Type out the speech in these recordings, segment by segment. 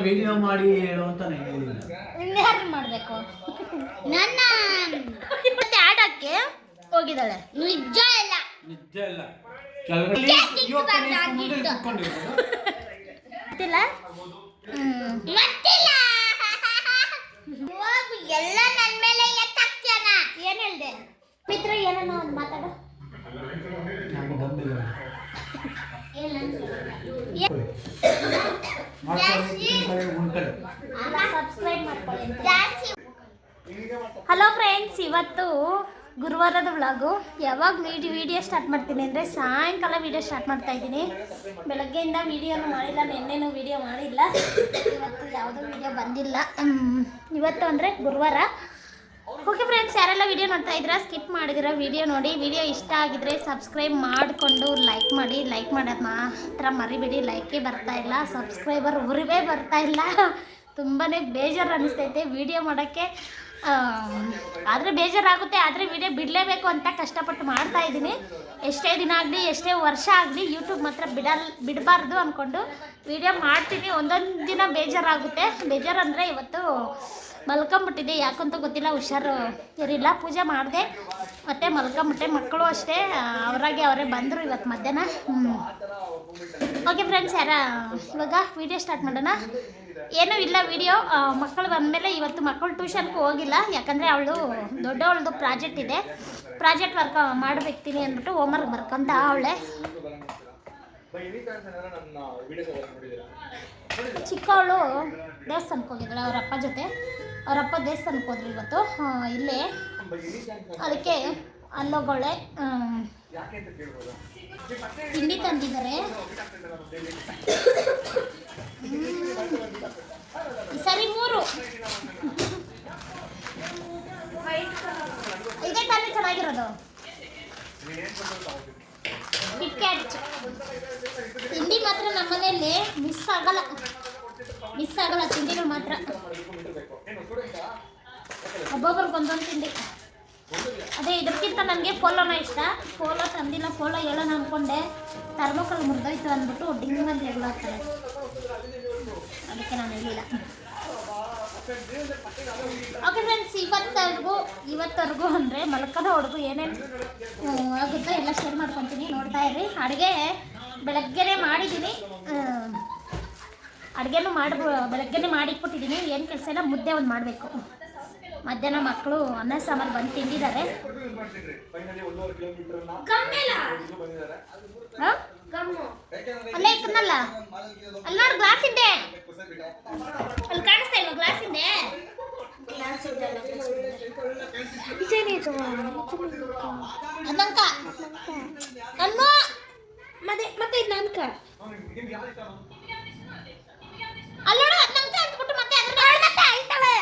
Video ಮಾಡಿ ಹೇಳು ಅಂತ ನಾನು ಹೇಳಿಲ್ಲ. ಯಾರು ಮಾಡಬೇಕು? ನನ್ನ ಮತ್ತೆ ಆಡಕ್ಕೆ ಹೋಗಿದ್ದಾಳೆ. ನಿಜ ಇಲ್ಲ. ನಿಜ ಇಲ್ಲ. ಕೆಳಗಡೆ ಮುಂದೆ ಕೂತ್ಕೊಂಡಿರೋದು. ಗೊತ್ತಿಲ್ಲ. ಗೊತ್ತಿಲ್ಲ. ಹೋಗು ಎಲ್ಲ ನನ್ನ ಮೇಲೆ ಎತ್ತಾಕ್ತಿಯಾನ. ಏನು ಹೇಳ್ದೆ? ಮಿತ್ರ ಏನನ್ನ ಒಂದು ಮಾತಾಡು. ನಾನು ಬಂದಿಲ್ಲ. ಹಲೋ ಫ್ರೆಂಡ್ಸ್, ಇವತ್ತು ಗುರುವಾರದ ವ್ಲಾಗು. ಯಾವಾಗ ವಿಡಿಯೋ ಸ್ಟಾರ್ಟ್ ಮಾಡ್ತೀನಿ ಅಂದರೆ ಸಾಯಂಕಾಲ ವಿಡಿಯೋ ಸ್ಟಾರ್ಟ್ ಮಾಡ್ತಾ ಇದ್ದೀನಿ. ಬೆಳಗ್ಗೆಯಿಂದ ವಿಡಿಯೋನು ಮಾಡಿಲ್ಲ, ನಿನ್ನೆನೂ ವಿಡಿಯೋ ಮಾಡಿಲ್ಲ, ಇವತ್ತು ಯಾವುದೂ ವಿಡಿಯೋ ಬಂದಿಲ್ಲ. ಇವತ್ತು ಅಂದರೆ ಗುರುವಾರ. ಓಕೆ ಫ್ರೆಂಡ್ಸ್, ಯಾರೆಲ್ಲ ವಿಡಿಯೋ ನೋಡ್ತಾ ಇದ್ದೀರಾ ಸ್ಕಿಪ್ ಮಾಡಿದಿರೋ ವಿಡಿಯೋ ನೋಡಿ. ವಿಡಿಯೋ ಇಷ್ಟ ಆಗಿದ್ರೆ ಸಬ್ಸ್ಕ್ರೈಬ್ ಮಾಡಿಕೊಂಡು ಲೈಕ್ ಮಾಡಿ. ಲೈಕ್ ಮಾಡೋದು ಮಾತ್ರ ಮರಿಬೇಡಿ. ಲೈಕೇ ಬರ್ತಾ ಇಲ್ಲ, ಸಬ್ಸ್ಕ್ರೈಬರ್ ಊರಿಗೇ ಬರ್ತಾ ಇಲ್ಲ. ತುಂಬಾ ಬೇಜಾರು ಅನ್ನಿಸ್ತೈತೆ ವಿಡಿಯೋ ಮಾಡೋಕ್ಕೆ. ಆದರೆ ಬೇಜಾರಾಗುತ್ತೆ, ಆದರೆ ವಿಡಿಯೋ ಬಿಡಲೇಬೇಕು ಅಂತ ಕಷ್ಟಪಟ್ಟು ಮಾಡ್ತಾ ಇದ್ದೀನಿ. ಎಷ್ಟೇ ದಿನ ಆಗಲಿ, ಎಷ್ಟೇ ವರ್ಷ ಆಗಲಿ, ಯೂಟ್ಯೂಬ್ ಮಾತ್ರ ಬಿಡಬಾರ್ದು ಅಂದ್ಕೊಂಡು ವಿಡಿಯೋ ಮಾಡ್ತೀನಿ. ಒಂದೊಂದು ದಿನ ಬೇಜಾರಾಗುತ್ತೆ. ಬೇಜಾರು ಅಂದರೆ ಇವತ್ತು ಮಲ್ಕೊಂಬಿಟ್ಟಿದ್ದೆ, ಯಾಕಂತ ಗೊತ್ತಿಲ್ಲ, ಹುಷಾರು ಇರಲಿಲ್ಲ. ಪೂಜೆ ಮಾಡಿದೆ ಮತ್ತು ಮಲ್ಕೊಂಬಿಟ್ಟೆ. ಮಕ್ಕಳು ಅಷ್ಟೇ ಅವರಾಗೆ ಅವರೇ ಬಂದರು ಇವತ್ತು ಮಧ್ಯಾಹ್ನ. ಓಕೆ ಫ್ರೆಂಡ್ಸ್, ಇವಾಗ ವಿಡಿಯೋ ಸ್ಟಾರ್ಟ್ ಮಾಡೋಣ. ಏನೂ ಇಲ್ಲ ವಿಡಿಯೋ. ಮಕ್ಕಳು ಬಂದಮೇಲೆ ಇವತ್ತು ಮಕ್ಕಳು ಟ್ಯೂಷನ್ಗೂ ಹೋಗಿಲ್ಲ, ಯಾಕಂದರೆ ಅವಳು ದೊಡ್ಡವಳದು ಪ್ರಾಜೆಕ್ಟ್ ಇದೆ. ಪ್ರಾಜೆಕ್ಟ್ ವರ್ಕ್ ಮಾಡಬೇಕ್ತೀನಿ ಅಂದ್ಬಿಟ್ಟು ಹೋಮ್ವರ್ಕ್ ಬರ್ಕೊಂತ ಅವಳೆ. ಚಿಕ್ಕವಳು ದೇವಸ್ಥಾನಕ್ಕೆ ಹೋಗಿದ್ದಾಳೆ ಅವ್ರ ಅಪ್ಪ ಜೊತೆ. ಅವರಪ್ಪ ದೇವಸ್ಥಾನಕ್ಕೆ ಹೋದ್ರು ಇವತ್ತು ಇಲ್ಲೇ. ಅದಕ್ಕೆ ಅಲ್ಲೋಗೋಳೆ. ತಿಂಡಿ ತಂದಿದ್ದಾರೆ. ಸರಿ 3 ಇದೇ ತಾನೇ ಚೆನ್ನಾಗಿರೋದು. ಕಿಟ್ಕ್ಯಾಟ್ ತಿಂಡಿ ಮಾತ್ರ ನಮ್ಮನೇಲಿ ಮಿಸ್ ಆಗಲ್ಲ ತಿಂಡಿನೂ ಮಾತ್ರ. ಒಬ್ಬೊಬ್ರಿಗೆ ಒಂದೊಂದು ತಿಂಡಿ. ಅದೇ ಇದಕ್ಕಿಂತ ನನಗೆ ಪೋಲೋನ ಇಷ್ಟ. ಪೋಲೋ ತಂದಿಲ್ಲ, ಪೋಲೋ ಹೇಳೋಣ ಅಂದ್ಕೊಂಡೆ. ಥರ್ಮೋಕಲ್ ಮುರಿದೋಯ್ತು ಅಂದ್ಬಿಟ್ಟು ಡಿಂಗ್ ಅಂತ ಹೇಳಾಗ್ತಾರೆ, ಅದಕ್ಕೆ ನಾನು ಹೇಳಿಲ್ಲ. ಓಕೆ ಫ್ರೆಂಡ್ಸ್, ಇವತ್ತವರೆಗೂ ಅಂದರೆ ಮಲ್ಕೋವರೆಗೂ ಏನೇನು ಆಗುತ್ತೋ ಎಲ್ಲ ಶೇರ್ ಮಾಡ್ಕೊತೀನಿ, ನೋಡ್ತಾ ಇರಿ. ಅಡುಗೆ ಬೆಳಗ್ಗೆನೇ ಮಾಡಿದ್ದೀನಿ. ಅಡುಗೆನೂ ಬೆಳಗ್ಗೆನೇ ಮಾಡಿಟ್ಬಿಟ್ಟಿದ್ದೀನಿ. ಏನು ಕೆಲಸ ಇಲ್ಲ, ಮುದ್ದೆ ಒಂದು ಮಾಡಬೇಕು. ಮಧ್ಯಾಹ್ನ ಮಕ್ಕಳು ಅನ್ನ ಸಾಂಬಾರು ಬಂದು ತಿಂದಿದ್ದಾರೆ. ಅಲ್ಲೇ ಇಕ್ಕನಲ್ಲ, ಅಲ್ಲಿ ನೋಡಿ ಗ್ಲಾಸ್ ಇದೆ, ಅಲ್ಲಿ ಕಾಣಿಸ್ತಾ ಇಲ್ವ ಗ್ಲಾಸ್ ಇದೆ. ಅದಂಕ ಅಮ್ಮ ಮತ್ತೆ ಇದು ನಂಕ ಅಲ್ಲೋಡ ನಂಕ ಅಂದ್ಬಿಟ್ಟು ಮತ್ತೆ ಅಳ್ತಾಳೆ.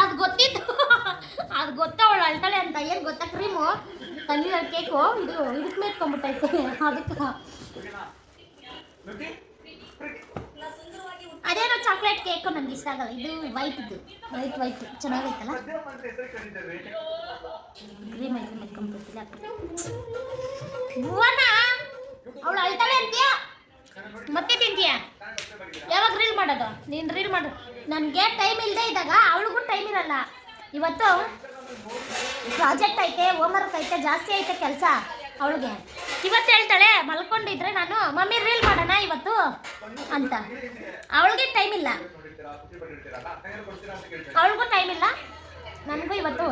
ಅದು ಗೊತ್ತಿತ್ತು, ಅದು ಗೊತ್ತವಳು ಅಳ್ತಾಳೆ ಅಂತ. ಏನು ಗೊತ್ತಾ, ಕ್ರೀಮು ತಂದಿರೋ ಕೇಕು ಇದಕ್ಕೆ ಮೇತ್ಕೊಂಡ್ಬಿಟ್ಟೈತೆ. ಅದಕ್ಕೆ ಅದೇನೋ ಚಾಕ್ಲೇಟ್ ಕೇಕು ನನಗೆ ಇಷ್ಟ ಆಗಲ್ಲ. ಇದು ವೈಟ್ ಚೆನ್ನಾಗೈತಲ್ಲ. ಕ್ರೀಮ್ ಐತೆ ಮೇತ್ಕೊಂಡ್ಬಿಟ್ಟಿಲ್ಲ. ಅವಳು ಅಳ್ತಾಳೆ ಅಂತೀಯ, ಮತ್ತೆ ತಿಂತೀಯ. ಯಾವಾಗ ರೀಲ್ ಮಾಡೋದು? ನೀನು ರೀಲ್ ಮಾಡು. ನನಗೆ ಟೈಮ್ ಇಲ್ಲದೆ ಇದ್ದಾಗ ಅವಳಿಗೂ ಟೈಮ್ ಇರಲ್ಲ. ಇವತ್ತು ಪ್ರಾಜೆಕ್ಟ್ ಐತೆ, ಹೋಮ್ವರ್ಕ್ ಐತೆ, ಜಾಸ್ತಿ ಐತೆ ಕೆಲಸ ಅವಳಿಗೆ. ಇವತ್ತು ಹೇಳ್ತಾಳೆ ಮಲ್ಕೊಂಡಿದ್ರೆ ನಾನು ಮಮ್ಮಿ ರೀಲ್ ಮಾಡೋಣ ಇವತ್ತು ಅಂತ. ಅವಳಿಗೆ ಟೈಮ್ ಇಲ್ಲ, ಅವಳಿಗೂ ಟೈಮ್ ಇಲ್ಲ, ನನಗೂ ಇವತ್ತು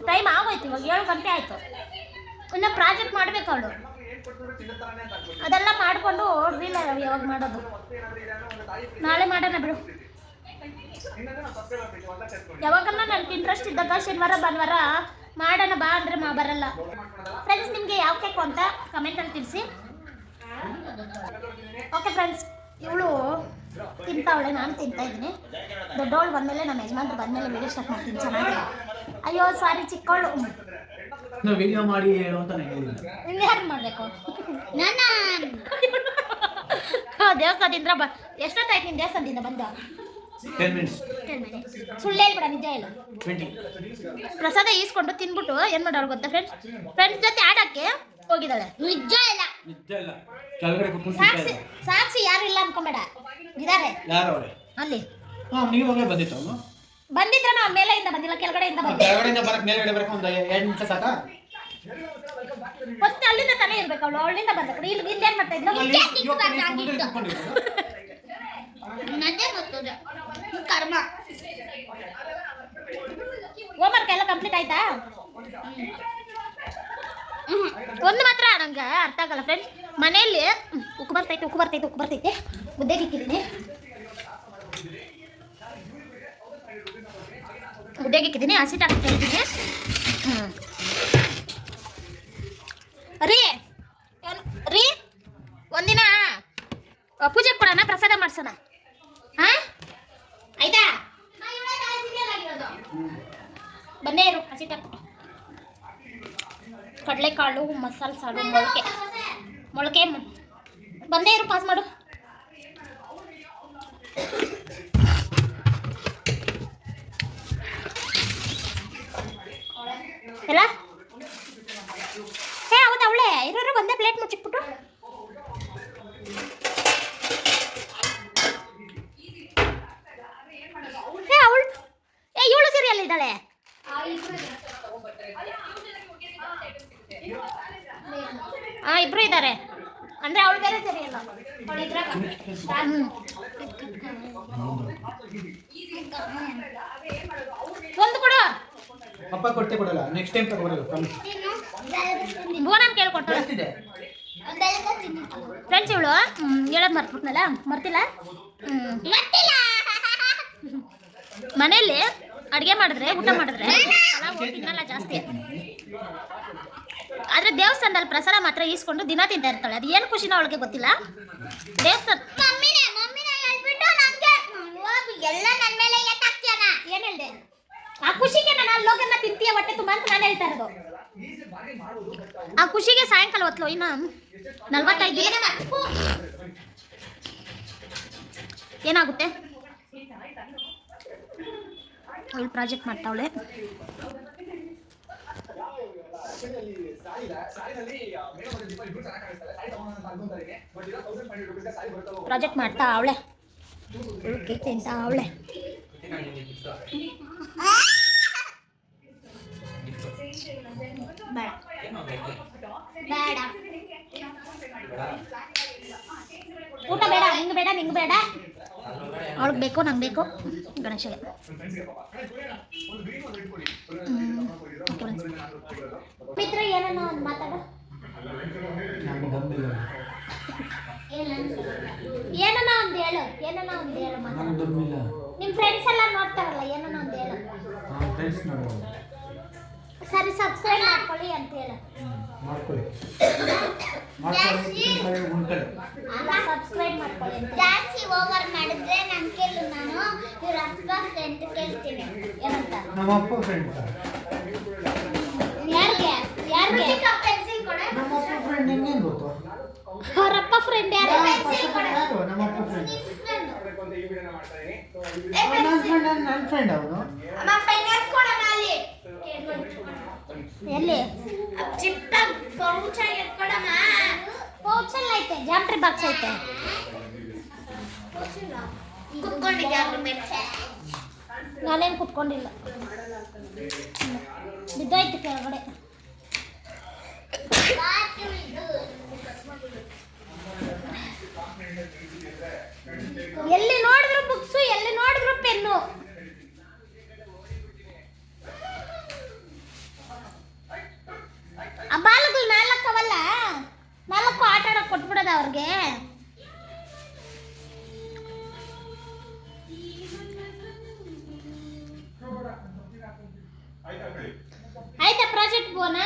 ಟೈಮ್ ಆಗೋಯ್ತು. ಇವಾಗ 7 ಗಂಟೆ ಆಯಿತು. ಇನ್ನು ಪ್ರಾಜೆಕ್ಟ್ ಮಾಡಬೇಕು ಅವಳು. ಅದೆಲ್ಲ ಮಾಡಿಕೊಂಡು ರೀಲ್ ಯಾವಾಗ ಮಾಡೋದು? ನಾಳೆ ಮಾಡೋಣ ಬಿಡು. ಯಾವಾಗಲ್ಲ ನನಗೆ ಇಂಟ್ರೆಸ್ಟ್ ಇದ್ದಾಗ ಶನಿವಾರ ಭಾನುವಾರ ಮಾಡೋಣ ಬಾ ಅಂದರೆ ಬರಲ್ಲ. ಫ್ರೆಂಡ್ಸ್, ನಿಮಗೆ ಯಾವ ಕೇಕು ಅಂತ ಕಮೆಂಟಲ್ಲಿ ತಿಳಿಸಿ. ಓಕೆ ಫ್ರೆಂಡ್ಸ್, ಇವಳು ತಿಂತಾವಳೆ, ನಾನು ತಿಂತಾ ಇದ್ದೀನಿ. ದೊಡ್ಡವಳು ಬಂದಮೇಲೆ ನಮ್ಮ ಯಜಮಾನ್ರು ಬಂದಮೇಲೆ ವಿಡಿಯೋ ಸ್ಟಾರ್ಟ್ ಮಾಡ್ತೀನಿ. ಚೆನ್ನಾಗಿ. ಅಯ್ಯೋ ಸಾರಿ, ಚಿಕ್ಕವಳು. ವಿಡಿಯೋ ಮಾಡಿ ಹೇಳು ಅಂತ ನಾನು ಹೇಳಿಲ್ಲ. ಯಾರು ಮಾಡಬೇಕು? ನನ್ನ ದೇವಸ್ಥಾನದಿಂದ ಎಷ್ಟೊತ್ತಾಯ್ತು ನಿನ್ನ ದೇವಸ್ಥಾನದಿಂದ ಬಂದ? 10 minutes. ಸುಳ್ಳು ಹೇಳ್ಬೇಡ, ನಿಜ ಹೇಳು. 20. ಪ್ರಸಾದ ಈಸ್ಕೊಂಡು ತಿನ್ಬಿಟ್ಟು ಏನು ಮಾಡೋರು ಗೊತ್ತಾ ಫ್ರೆಂಡ್ಸ್ ಜೊತೆ ಆಡಕ್ಕೆ ಹೋಗಿದ್ದಾಳೆ. ನಿಜ ಇಲ್ಲ. ಕೆಳಗಡೆ ಕೂತ್ಕೊಂಡು ಸಾಕ್ಷಿ ಯಾರು ಇಲ್ಲ ಅನ್ಕೊಂಬೇಡ. ಇದಾರೆ ಯಾರು ಅವರೇ? ಅಲ್ಲಿ ನೀವಾಗಲೇ ಬಂದಿತ್ತು ಅವನು. ಬಂದಿದ್ರೆ ನಾವು ಮೇಲೆಯಿಂದ ಬಂದಿಲ್ಲ, ಕೆಳಗಡೆಯಿಂದ ಬಂದ. ಕೆಳಗಡೆಯಿಂದ ಬರಕ್ಕೆ ಮೇಲ್ಗಡೆ ಬರಕ್ಕೆ ಒಂದು 2 ನಿಮಿಷ ಸಾಕಾ? ಫಸ್ಟ್ ಅಲ್ಲಿಂದ ತಾನೇ ಇರ್ಬೇಕು ಅವಳು, ಅವಳಿಂದ ಬಂದ ಕಡೆ ಇಲ್ಲಿ ಇಲ್ಲೇನ್ ಮಾಡ್ತಾ ಇದ್ಲು? ಕರ್ಮ. ಹೋಮ್ವರ್ಕ್ ಎಲ್ಲ ಕಂಪ್ಲೀಟ್ ಆಯ್ತಾ? ಒಂದು ಮಾತ್ರ ನಂಗೆ ಅರ್ಥ ಆಗಲ್ಲ ಫ್ರೆಂಡ್ಸ್, ಮನೆಯಲ್ಲಿ ಉಕ್ಕು ಬರ್ತೈತೆ ಮುದ್ದೆಗೆ ಇಕ್ಕಿದ್ದೀನಿ, ಹಸಿಟ್ಟು ಹಾಕ್ತಾ ಇದ್ದೀನಿ. ರೀ ಒಂದಿನ ಪೂಜೆ ಕೊಡೋಣ, ಪ್ರಸಾದ ಮಾಡ್ಸೋಣ, ಹಾ ಆಯ್ತಾ? ಬಂದೇ ಇರು, ಹಸಿಟ್ಟು ಹಾಕ್ಬಿಟ್ಟು ಕಡಲೆಕಾಳು, ಮಸಾಲೆ ಸಾರು, ಮೊಳಕೆ ಬಂದೇ ಇರು, ಪಾಸ್ ಮಾಡು. ಎಲ್ಲ ಹೌದು ಅವಳೆ ಇರೋರು ಬಂದೇ ಪ್ಲೇಟ್ ಮುಚ್ಚಿಕ್ಬಿಟ್ಟು. ಅವಳು ಇವಳು ಸೀರಿಯಲ್ ಇದ್ದಾಳೆ. ಇಬ್ರು ಇದ್ದಾರೆ ಅಂದ್ರೆ ಅವಳು ಬೇರೆ ಸೀರಿಯಲ್. ಒಂದು ಕೊಡು. ಅಪ್ಪ ಕೊಟ್ಟೆ ಕೊಡಲ್ಲ, ನೆಕ್ಸ್ಟ್ ಟೈಮ್ ತಗೊಳ್ಳಲ್ಲ. ಬೋನಮ್ ಕೇಳ್ಕೊಡ್ತಾಳೆ ಫ್ರೆಂಡ್ಸ್. ಇವಳು ಹೇಳೋದು ಮರ್ತಿಲ್ಲ. ಮನೆಯಲ್ಲಿ ಅಡುಗೆ ಮಾಡಿದ್ರೆ, ಊಟ ಮಾಡಿದ್ರೆ ತಿನ್ನಲ್ಲ ಜಾಸ್ತಿ, ಆದ್ರೆ ದೇವಸ್ಥಾನದಲ್ಲಿ ಪ್ರಸಾದ ಮಾತ್ರ ಈಸ್ಕೊಂಡು ದಿನ ತಿಂತಾ ಇರ್ತಾಳೆ. ಅದು ಏನು ಖುಷಿನೋ ಅವಳಿಗೆ ಗೊತ್ತಿಲ್ಲ. ದೇವಸ್ಥಾನ ಏನ್ ಹೇಳ್ದೆ? ಆ ಖುಷಿಗೆ ನಾನು ಲೋಕನ್ನ ತಿಂತೀಯ ಹೊಟ್ಟೆ ತುಂಬ ಅಂತ ನಾನು ಹೇಳ್ತಾ ಇರೋದು. ಆ ಖುಷಿಗೆ ಸಾಯಂಕಾಲ ಹೊತ್ತು ಇನ್ನು 45 ಏನಾಗುತ್ತೆ? ಅವಳು ಪ್ರಾಜೆಕ್ಟ್ ಮಾಡ್ತಾವಳೆ. ಪ್ರಾಜೆಕ್ಟ್ ಮಾಡ್ತಾ ಅವಳೆ, ತಿಂತ ಅವಳೆ. ಊಟ ಬೇಡ, ನಿಂಗೆ ಬೇಡ, ಅವಳಿಗೆ ಬೇಕು, ನಂಗೆ ಬೇಕು. ಗಣೇಶಗೆ ಮಿತ್ರ ಏನನ್ನ ಒಂದು ಮಾತಾಡ. ಏನನ್ನ ಒಂದು ಹೇಳು. ನಿಮ್ಮ ಫ್ರೆಂಡ್ಸ್ ಎಲ್ಲ ನೋಡ್ತಾರಲ್ಲ, ಏನನ್ನ ಒಂದು ಹೇಳು. ಸರಿ, ಸಬ್ಸ್ಕ್ರೈಬ್ ಮಾಡ್ಕೊಳ್ಳಿ ಅಂತ ಹೇಳು. ಸಬ್ಸ್ಕ್ರೈಬ್ ಮಾಡ್ಕೊಳ್ಳಿ. ಜಾಸ್ತಿ ಓವರ್ ಮಾಡಿದ್ರೆ ನಾನು ಕೇಳು, ನಾನು ಇವ್ರ ಅಪ್ಪ ಫ್ರೆಂಡ್ ಕೇಳ್ತೀನಿ ಏನಂತ. ನಮ್ಮ ಅಪ್ಪ ಫ್ರೆಂಡ್. ಯಾರಿಗೆ ಪೆನ್ಸಿಲ್ ಕೊಡ. ನಮ್ಮ ಅಪ್ಪ ಫ್ರೆಂಡ್ ಹೆಂಗೇನು ಗೊತ್ತು? ಅವರಪ್ಪ ಫ್ರೆಂಡ್ ಯಾರು? ನಮ್ಮ ಅಪ್ಪ ಫ್ರೆಂಡ್. ನನ್ನ ಫ್ರೆಂಡ್ ಅವನು. ಎಲ್ಲಿ ಪೌಚಲ್ಲಿ ಐತೆ, ಜಾಮ್ಟ್ರಿ ಬಾಕ್ಸ್ ಐತೆ. ನಾನೇನು ಕುತ್ಕೊಂಡಿಲ್ಲ, ಬಿದ್ದೋಯ್ತು ಕೆಳಗಡೆ. ಎಲ್ಲಿ ನೋಡಿದ್ರು ಬುಕ್ಸು, ಎಲ್ಲಿ ನೋಡಿದ್ರು ಪೆನ್ನು. ಆ ಬಾಲಗಳು 4 ಅವಲ್ಲ, 4 ಆಟ ಆಡೋಕೆ ಕೊಟ್ಬಿಡೋದ ಅವ್ರಿಗೆ. ಆಯ್ತಾ ಪ್ರಾಜೆಕ್ಟ್ ಬೋನಾ?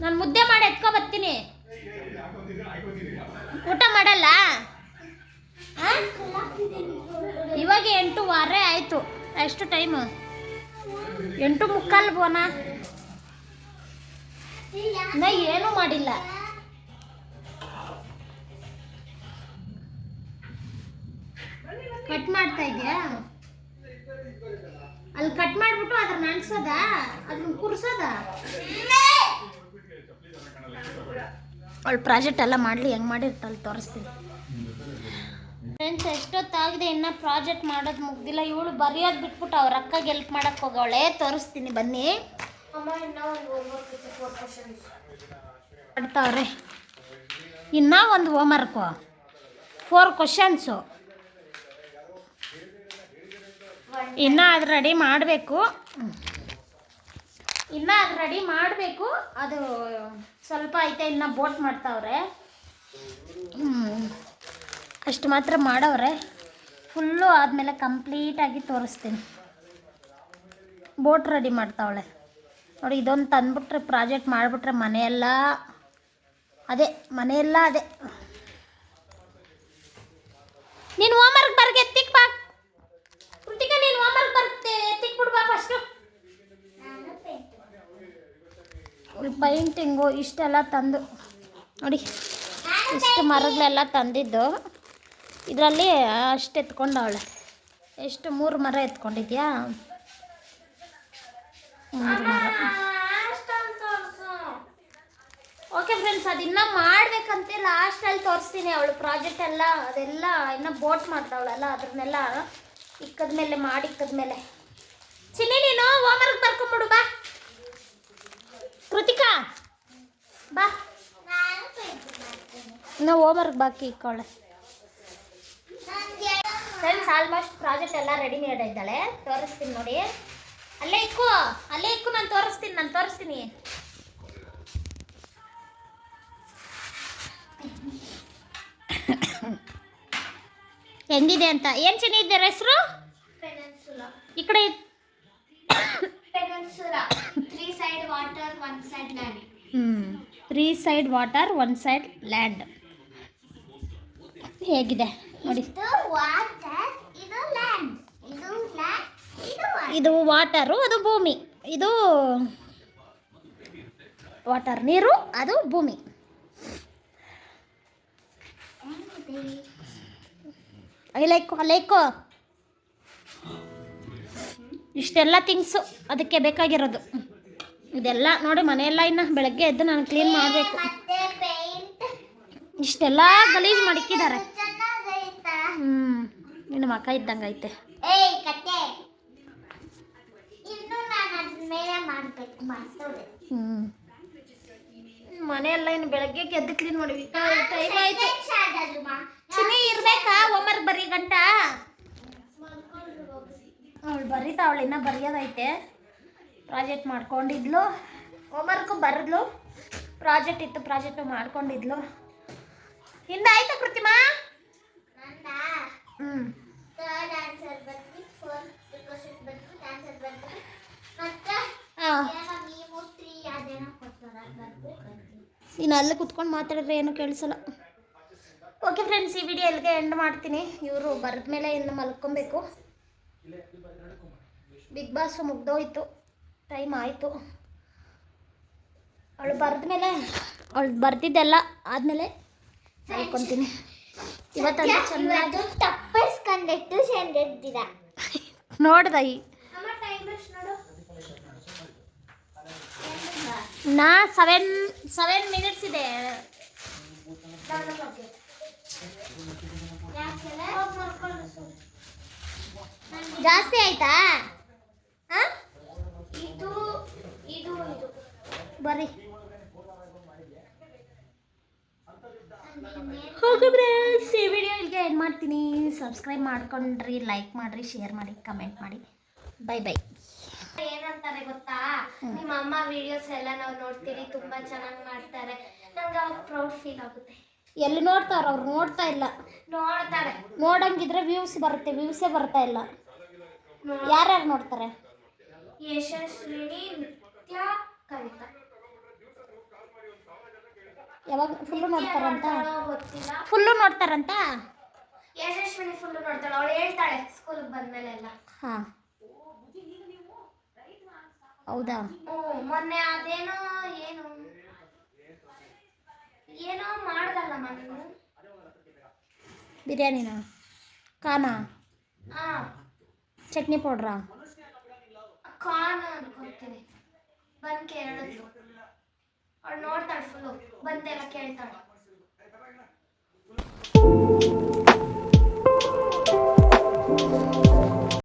ನಾನು ಮುದ್ದೆ ಮಾಡಿ ಎತ್ಕೊ ಬರ್ತೀನಿ. ಊಟ ಮಾಡಲ್ಲ? ಇವಾಗ 8:15 ಆಯ್ತು. ಎಷ್ಟು ಟೈಮು? 8:45 ಬೋನಾ. ನಾ ಏನೂ ಮಾಡಿಲ್ಲ. ಕಟ್ ಮಾಡ್ತಾ ಇದೆಯಾ? ಅಲ್ಲಿ ಕಟ್ ಮಾಡಿಬಿಟ್ಟು ಅದ್ರನ್ನ ಅನ್ಸೋದ, ಅದನ್ನ ಕುರ್ಸೋದ. ಅವಳು ಪ್ರಾಜೆಕ್ಟ್ ಎಲ್ಲ ಮಾಡಲಿ, ಹೆಂಗೆ ಮಾಡಿರ್ತಾಳೆ ತೋರಿಸ್ತೀನಿ. ಫ್ರೆಂಡ್ಸ್ ಎಷ್ಟೊತ್ತಾಗಿದೆ ಇನ್ನೂ ಪ್ರಾಜೆಕ್ಟ್ ಮಾಡೋದು ಮುಗ್ದಿಲ್ಲ. ಇವಳು ಬರೆಯೋದು ಬಿಟ್ಬಿಟ್ಟು ಅವ್ರ ಅಕ್ಕಗೆ ಹೆಲ್ಪ್ ಮಾಡೋಕ್ಕೆ ಹೋಗವಳೆ. ತೋರಿಸ್ತೀನಿ ಬನ್ನಿ. ಮಾಡ್ತಾವ್ರೆ ಇನ್ನೂ ಒಂದು ಹೋಮ್ವರ್ಕು 4 ಕ್ವಶನ್ಸು ಇನ್ನೂ ಅದು ರೆಡಿ ಮಾಡಬೇಕು. ಅದು ಸ್ವಲ್ಪ ಐತೆ, ಇನ್ನು ಬೋಟ್ ಮಾಡ್ತಾವ್ರೆ. ಅಷ್ಟು ಮಾತ್ರ ಮಾಡವ್ರೆ. ಫುಲ್ಲು ಆದಮೇಲೆ ಕಂಪ್ಲೀಟಾಗಿ ತೋರಿಸ್ತೀನಿ. ಬೋಟ್ ರೆಡಿ ಮಾಡ್ತಾವಳೆ ನೋಡಿ. ಇದೊಂದು ತಂದುಬಿಟ್ರೆ ಪ್ರಾಜೆಕ್ಟ್ ಮಾಡಿಬಿಟ್ರೆ ಮನೆಯೆಲ್ಲ ಅದೇ. ನೀನು ಹೋಮ್ವರ್ಕ್ ಬರ್ಗೆ ಎತ್ತಿಕ್ ಬಾ ಕೃತಿಕಾ. ನೀನು ಹೋಮ್ವರ್ಕ್ ಬರ್ತೆ ಎತ್ತಿಕ್ ಬಿಡ್ಬಾ ಫಸ್ಟು. ಪೈಂಟಿಂಗು ಇಷ್ಟೆಲ್ಲ ತಂದು ನೋಡಿ, ಇಷ್ಟು ಮರಗಳೆಲ್ಲ ತಂದಿದ್ದು. ಇದರಲ್ಲಿ ಅಷ್ಟು ಎತ್ಕೊಂಡವಳೆ. ಎಷ್ಟು 3 ಮರ ಎತ್ಕೊಂಡಿದ್ಯಾ? 3 ಮರ. ಓಕೆ ಫ್ರೆಂಡ್ಸ್, ಅದಿನ್ನೂ ಮಾಡಬೇಕಂತೆ. ಲಾಸ್ಟಲ್ಲಿ ತೋರಿಸ್ತೀನಿ ಅವಳು ಪ್ರಾಜೆಕ್ಟ್ ಎಲ್ಲ. ಅದೆಲ್ಲ ಇನ್ನೂ ಬೋಟ್ ಮಾಡ್ತಾವಳಲ್ಲ, ಅದನ್ನೆಲ್ಲ ಇಕ್ಕದ್ಮೇಲೆ ಚಿನ್ನಿ ನೀನು ಹೋಮ್ವರ್ಕ್ ಬರ್ಕೊಂಬಿಡು ಬಾ. ಕೃತಿಕಾ ಬಾ, ಇನ್ನೂ ಹೋಮ್ವರ್ಕ್ ಬಾಕಿ ಇಕ್ಕೊಳ್ಳೆ. ಫ್ರೆಂಡ್ಸ್ ಆಲ್ಮೋಸ್ಟ್ ಪ್ರಾಜೆಕ್ಟ್ ಎಲ್ಲ ರೆಡಿ ಮಾಡಿದ್ದಾಳೆ. ತೋರಿಸ್ತೀನಿ ನೋಡಿ. ಅಲ್ಲೇ ಇಕ್ಕು ನಾನು ತೋರಿಸ್ತೀನಿ. ಹೆಂಗಿದೆ ಅಂತ. ಏನು ಚೆನ್ನಾಗಿದ್ದಾರೆ ಹೆಸರು? ಈ ಕಡೆ 3 side water 1 side land. 3 side water 1 side land. ಹೇಗಿದೆ ನೋಡಿ. ಇದು ವಾಟರು, ಅದು ಭೂಮಿ. ಇದು ವಾಟರ್ ನೀರು, ಅದು ಭೂಮಿ. ಅಲ್ಲೈಕೋ ಇಷ್ಟೆಲ್ಲ ಥಿಂಗ್ಸು ಅದಕ್ಕೆ ಬೇಕಾಗಿರೋದು. ಇದೆಲ್ಲ ನೋಡಿ, ಮನೆಯೆಲ್ಲ ಇನ್ನು ಬೆಳಗ್ಗೆ ಎದ್ದು ನಾನು ಕ್ಲೀನ್ ಮಾಡಬೇಕು. ಇಷ್ಟೆಲ್ಲ ಗಲೀಜು ಮಡಕಿದ್ದಾರೆ. ನಿನ್ನ ಮಕ್ಕ ಇದ್ದಂಗೆ ಐತೆ. ಮನೆಯೆಲ್ಲ ಇನ್ನು ಬೆಳಗ್ಗೆ ಎದ್ದು ಕ್ಲೀನ್ ಮಾಡಬೇಕು. ಟೈಮ್ ಆಯ್ತು. ಚಿನ್ನಿ ಇರ್ಬೇಕಾ ಹೋಮ್ವರ್ಕ್ ಬರೀ ಗಂಟ? ಅವಳು ಬರೀತಾವಳು, ಇನ್ನೂ ಬರೆಯೋದೈತೆ. ಪ್ರಾಜೆಕ್ಟ್ ಮಾಡ್ಕೊಂಡಿದ್ಲು, ಹೋಮ್ವರ್ಕು ಬರೆದ್ಲು. ಪ್ರಾಜೆಕ್ಟ್ ಇತ್ತು, ಪ್ರಾಜೆಕ್ಟು ಮಾಡ್ಕೊಂಡಿದ್ಲು. ಹಿಂದೆ ಆಯ್ತಾ ಕೃತಿಮಾ? ನೀನು ಅಲ್ಲಿ ಕುತ್ಕೊಂಡು ಮಾತಾಡಿದ್ರೆ ಏನು ಕೇಳಿಸಲ್ಲ. ಓಕೆ ಫ್ರೆಂಡ್ಸ್, ಈ ವಿಡಿಯೋ ಎಲ್ಲಿಗೆ ಎಂಡ್ ಮಾಡ್ತೀನಿ. ಇವರು ಬರೆದ ಮೇಲೆ ಇನ್ನು ಮಲ್ಕೊಬೇಕು. ಬಿಗ್ ಬಾಸು ಮುಗ್ದೋಯ್ತು, ಟೈಮ್ ಆಯಿತು. ಅವಳು ಬರ್ದಿದ್ದೆಲ್ಲ ಆದಮೇಲೆ ಮಲ್ಕೊತೀನಿ. ಇವತ್ತಂತ ಚೆನ್ನಾಗಿ ತಪ್ಪಿಸ್ಕೊಂಡ್ಬಿಟ್ಟು ಚೆಂದಿದ್ದಿರ ನೋಡ್ದೈ ನಾ 7 ಮಿನಿಟ್ಸ್ ಇದೆ. ಜಾಸ್ತಿ ಆಯ್ತಾ? ಇದು ಬರ್ರಿ ಹೋಗಿ ಫ್ರೆಂಡ್ಸ್, ಈ ವಿಡಿಯೋ ಇಲ್ಲಿಗೆ ಎಂಡ್ ಮಾಡ್ತೀನಿ. ಸಬ್ಸ್ಕ್ರೈಬ್ ಮಾಡ್ಕೊಂಡ್ರಿ, ಲೈಕ್ ಮಾಡಿರಿ, ಶೇರ್ ಮಾಡಿ, ಕಮೆಂಟ್ ಮಾಡಿ. ಬೈ. ಏನಂತಾರೆ ಗೊತ್ತಾ, ನಿಮ್ಮ ಅಮ್ಮ ವಿಡಿಯೋಸ್ ಎಲ್ಲ ನಾವು ನೋಡ್ತೀವಿ, ತುಂಬಾ ಚೆನ್ನಾಗಿ ಮಾಡ್ತಾರೆ. ನಂಗೆ ಅವಾಗ ಪ್ರೌಡ್ ಫೀಲ್ ಆಗುತ್ತೆ. ಎಲ್ಲಿ ನೋಡ್ತಾರ ಅವ್ರು? ನೋಡ್ತಾ ಇಲ್ಲ. ನೋಡ್ತಾರೆ. ನೋಡಂಗಿದ್ರೆ ವ್ಯೂಸ್ ಬರುತ್ತೆ, ವ್ಯೂಸೇ ಬರ್ತಾ ಇಲ್ಲ. ಯಾರ್ಯಾರು ನೋಡ್ತಾರೆ? ಯಶಸ್ವಿನಿ, ನಿತ್ಯ, ಕವಿತಾ. ಯಾವಾಗ ಫುಲ್ಲು ನೋಡ್ತಾರಂತ? ಗೊತ್ತಿಲ್ಲ. ಫುಲ್ಲು ನೋಡ್ತಾರಂತ? ಯಶಸ್ವಿನಿ ಫುಲ್ಲು ನೋಡ್ತಾಳೆ. ಅವಳು ಹೇಳ್ತಾಳೆ ಸ್ಕೂಲಿಗೆ ಬಂದ್ಮೇಲೆ ಎಲ್ಲ. ಹಾಂ, ಹೌದಾ? ಮೊನ್ನೆ ಅದೇನೋ ಏನೋ ಮಾಡ್ದಲ್ಲ ನಾನು. ಬಿರಿಯಾನಿನಾ? ಕಾನಾ? ಚಟ್ನಿ ಪೌಡ್ರಾ? ಕಾನ್ ಅನ್ಕೊಳ್ತೀನಿ. ಬಂದು ಕೇಳಿದ್ಲು. ಅವಳು ನೋಡ್ತಾಳೆ ಫುಲ್ಲು, ಬಂದೆಲ್ಲ ಕೇಳ್ತಾಳೆ.